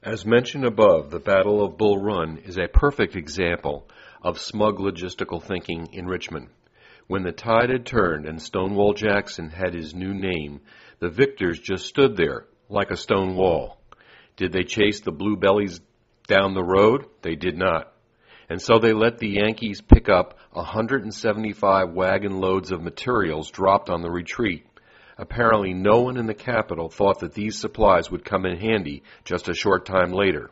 As mentioned above, the Battle of Bull Run is a perfect example of smug logistical thinking in Richmond. When the tide had turned and Stonewall Jackson had his new name, the victors just stood there like a stone wall. Did they chase the blue bellies down the road? They did not. And so they let the Yankees pick up 175 wagon loads of materials dropped on the retreat. Apparently no one in the capital thought that these supplies would come in handy just a short time later.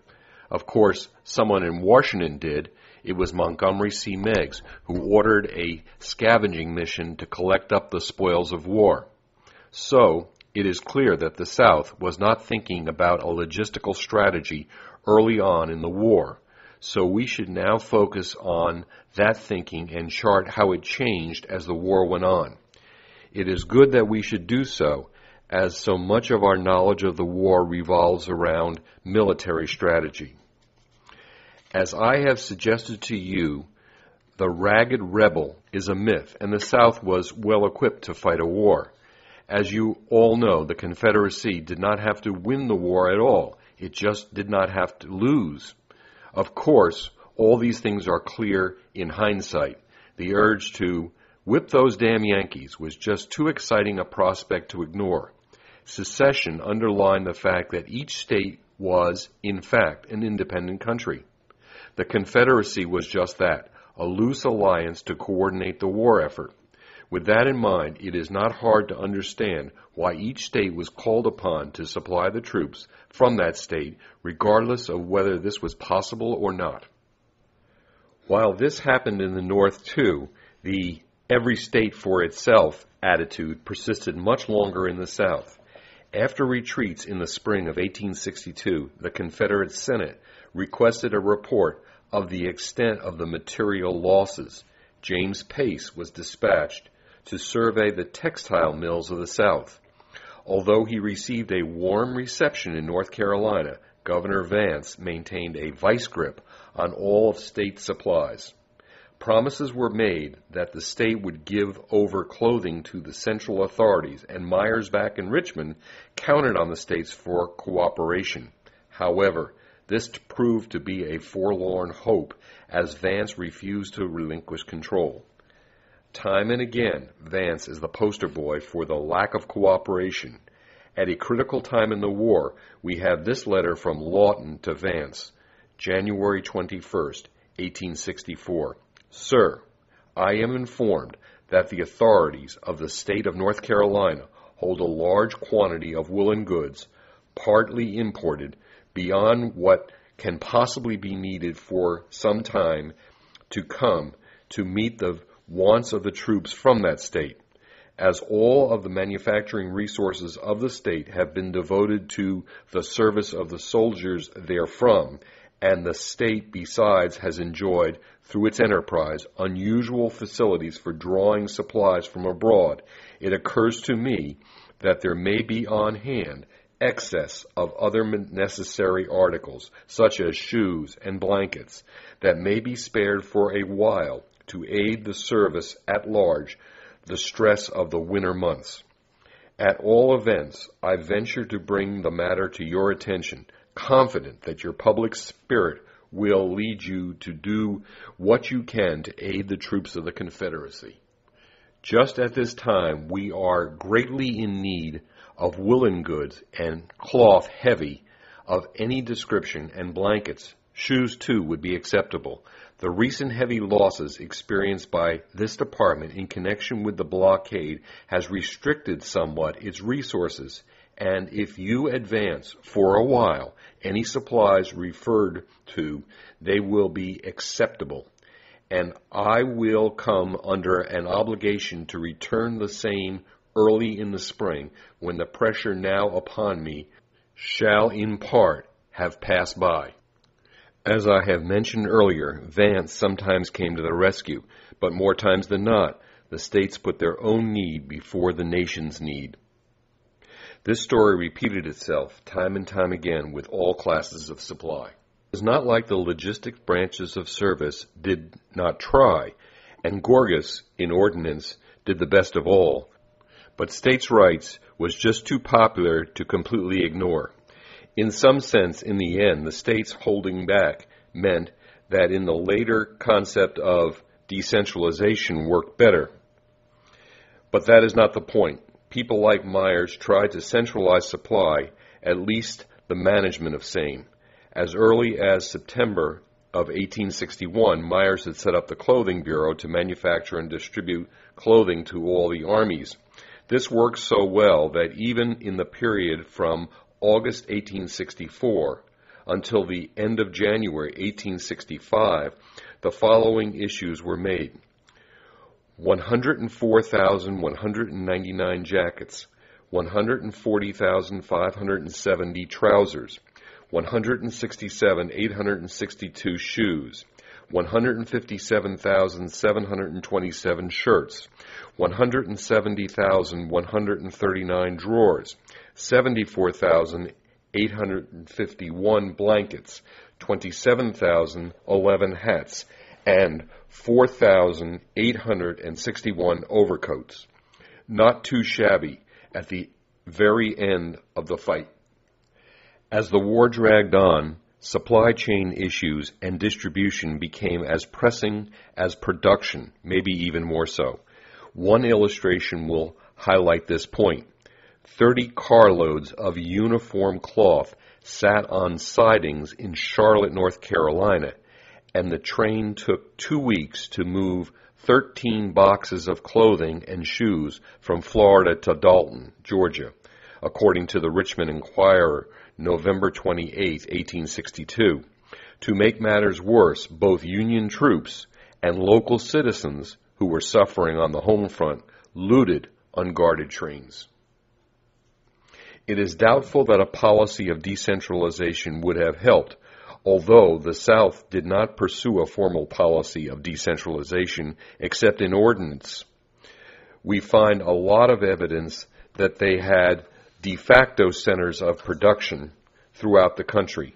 Of course, someone in Washington did. It was Montgomery C. Meigs, who ordered a scavenging mission to collect up the spoils of war. So, it is clear that the South was not thinking about a logistical strategy early on in the war. So we should now focus on that thinking and chart how it changed as the war went on. It is good that we should do so, as so much of our knowledge of the war revolves around military strategy. As I have suggested to you, the ragged rebel is a myth, and the South was well equipped to fight a war. As you all know, the Confederacy did not have to win the war at all. It just did not have to lose. Of course, all these things are clear in hindsight. The urge to whip those damn Yankees was just too exciting a prospect to ignore. Secession underlined the fact that each state was, in fact, an independent country. The Confederacy was just that, a loose alliance to coordinate the war effort. With that in mind, it is not hard to understand why each state was called upon to supply the troops from that state, regardless of whether this was possible or not. While this happened in the North too, the every state for itself attitude persisted much longer in the South. After retreats in the spring of 1862, the Confederate Senate requested a report of the extent of the material losses. James Pace was dispatched to survey the textile mills of the South. Although he received a warm reception in North Carolina, Governor Vance maintained a vice grip on all of state supplies. Promises were made that the state would give over clothing to the central authorities, and Myers back in Richmond counted on the states for cooperation. However, this proved to be a forlorn hope, as Vance refused to relinquish control. Time and again, Vance is the poster boy for the lack of cooperation. At a critical time in the war, we have this letter from Lawton to Vance, January 21st, 1864. Sir, I am informed that the authorities of the state of North Carolina hold a large quantity of woolen goods, partly imported, beyond what can possibly be needed for some time to come to meet the wants of the troops from that state. As all of the manufacturing resources of the state have been devoted to the service of the soldiers therefrom, and the state besides has enjoyed, through its enterprise, unusual facilities for drawing supplies from abroad, it occurs to me that there may be on hand excess of other necessary articles, such as shoes and blankets, that may be spared for a while to aid the service at large, the stress of the winter months. At all events, I venture to bring the matter to your attention, confident that your public spirit will lead you to do what you can to aid the troops of the Confederacy. Just at this time, we are greatly in need of woolen goods and cloth heavy of any description, and blankets. Shoes, too, would be acceptable. The recent heavy losses experienced by this department in connection with the blockade has restricted somewhat its resources, and if you advance for a while any supplies referred to, they will be acceptable, and I will come under an obligation to return the same early in the spring, when the pressure now upon me shall in part have passed by. As I have mentioned earlier, Vance sometimes came to the rescue, but more times than not, the states put their own need before the nation's need. This story repeated itself time and time again with all classes of supply. It was not like the logistic branches of service did not try, and Gorgas, in ordnance, did the best of all, but states' rights was just too popular to completely ignore. In some sense, in the end, the states holding back meant that in the later concept of decentralization worked better. But that is not the point. People like Myers tried to centralize supply, at least the management of same. As early as September of 1861, Myers had set up the Clothing Bureau to manufacture and distribute clothing to all the armies. This worked so well that even in the period from August 1864 until the end of January 1865, the following issues were made: 104,199 jackets, 140,570 trousers, 167,862 shoes, 157,727 shirts, 170,139 drawers, 74,851 blankets, 27,011 hats, and 4,861 overcoats. Not too shabby at the very end of the fight. As the war dragged on, supply chain issues and distribution became as pressing as production, maybe even more so. One illustration will highlight this point. 30 carloads of uniform cloth sat on sidings in Charlotte, North Carolina, and the train took 2 weeks to move 13 boxes of clothing and shoes from Florida to Dalton, Georgia, according to the Richmond Enquirer, November 28, 1862. To make matters worse, both Union troops and local citizens who were suffering on the home front looted unguarded trains. It is doubtful that a policy of decentralization would have helped, although the South did not pursue a formal policy of decentralization except in ordinance. We find a lot of evidence that they had de facto centers of production throughout the country.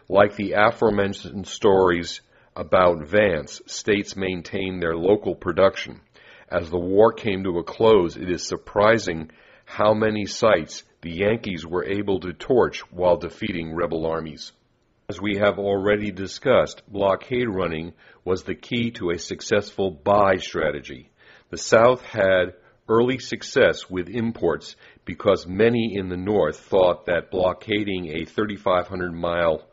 Like the aforementioned stories about Vance, states maintained their local production. As the war came to a close, it is surprising how many sites the Yankees were able to torch while defeating rebel armies. As we have already discussed, blockade running was the key to a successful buy strategy. The South had early success with imports because many in the North thought that blockading a 3,500 mile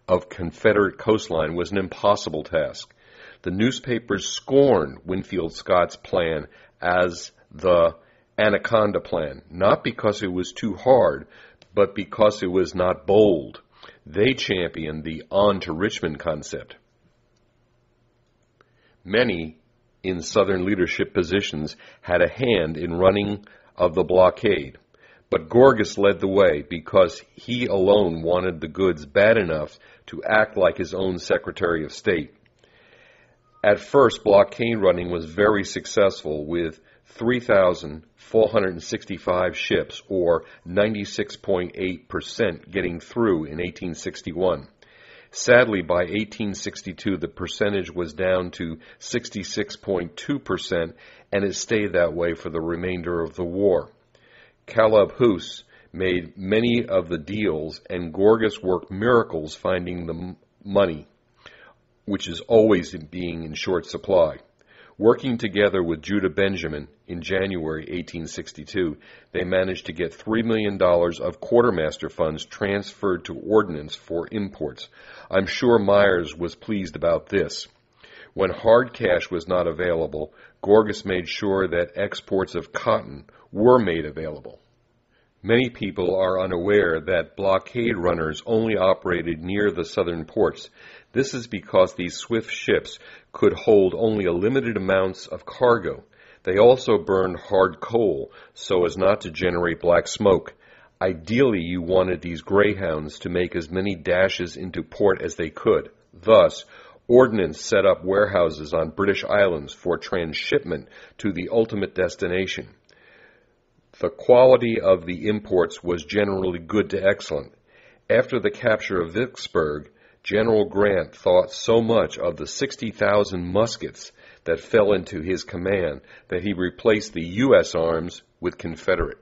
of Confederate coastline was an impossible task. The newspapers scorned Winfield Scott's plan as the Anaconda Plan, not because it was too hard, but because it was not bold. They championed the on to Richmond concept. Many in Southern leadership positions had a hand in running of the blockade, but Gorgas led the way because he alone wanted the goods bad enough to act like his own Secretary of State. At first, blockade running was very successful, with 3,465 ships, or 96.8%, getting through in 1861. Sadly, by 1862, the percentage was down to 66.2%, and it stayed that way for the remainder of the war. Caleb House made many of the deals, and Gorgas worked miracles finding the money, which is always being in short supply. Working together with Judah Benjamin in January 1862, they managed to get $3 million of quartermaster funds transferred to ordnance for imports. I'm sure Myers was pleased about this. When hard cash was not available, Gorgas made sure that exports of cotton were made available. Many people are unaware that blockade runners only operated near the southern ports. This is because these swift ships could hold only a limited amounts of cargo. They also burned hard coal so as not to generate black smoke. Ideally, you wanted these greyhounds to make as many dashes into port as they could. Thus, ordnance set up warehouses on British islands for transshipment to the ultimate destination. The quality of the imports was generally good to excellent. After the capture of Vicksburg, General Grant thought so much of the 60,000 muskets that fell into his command that he replaced the U.S. arms with Confederate.